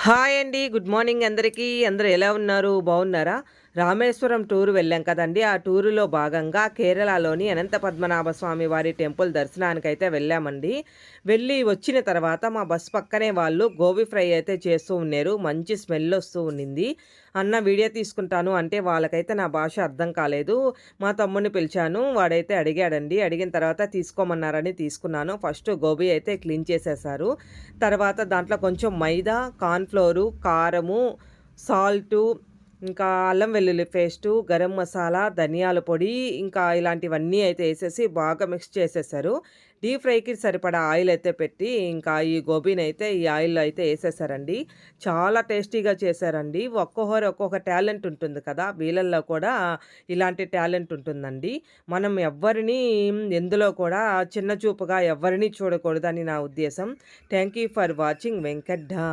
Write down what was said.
Hi అండి. Good morning అందరికీ. అందరూ ఎలా ఉన్నారు? బాగున్నారా? రామేశ్వరం టూర్ వెళ్ళాం కదండీ! ఆ టూరులో భాగంగా కేరళలోని అనంత పద్మనాభ స్వామి వారి టెంపుల్ దర్శనానికైతే వెళ్ళామండి. వెళ్ళి వచ్చిన తర్వాత మా బస్ పక్కనే వాళ్ళు గోబీ ఫ్రై అయితే చేస్తూ ఉన్నారు. మంచి స్మెల్ వస్తూ ఉండింది. అన్న వీడియో తీసుకుంటాను అంటే వాళ్ళకైతే నా భాష అర్థం కాలేదు. మా తమ్ముడిని పిలిచాను. వాడైతే అడిగాడండి. అడిగిన తర్వాత తీసుకోమన్నారని తీసుకున్నాను. ఫస్ట్ గోబీ అయితే క్లీన్ చేసేశారు. తర్వాత దాంట్లో కొంచెం మైదా, కార్న్‌ఫ్లోరు, కారము, సాల్టు, ఇంకా అల్లం వెల్లుల్లి పేస్టు, గరం మసాలా, ధనియాల పొడి, ఇంకా ఇలాంటివన్నీ అయితే ఏసేసి బాగా మిక్స్ చేసేశారు. డీప్ ఫ్రైకి సరిపడా ఆయిల్ అయితే పెట్టి, ఇంకా ఈ గోబీనైతే ఈ ఆయిల్‌లో అయితే ఏసేశారండి. చాలా టేస్టీగా చేశారండి. ఒక్కొక్కరు ఒక్కొక్క టాలెంట్ ఉంటుంది కదా! వీళ్ళల్లో కూడా ఇలాంటి టాలెంట్ ఉంటుందండి. మనం ఎవ్వరిని ఎందులో కూడా చిన్న చూపుగా ఎవ్వరిని చూడకూడదని నా ఉద్దేశం. Thank you for watching Venkat డా.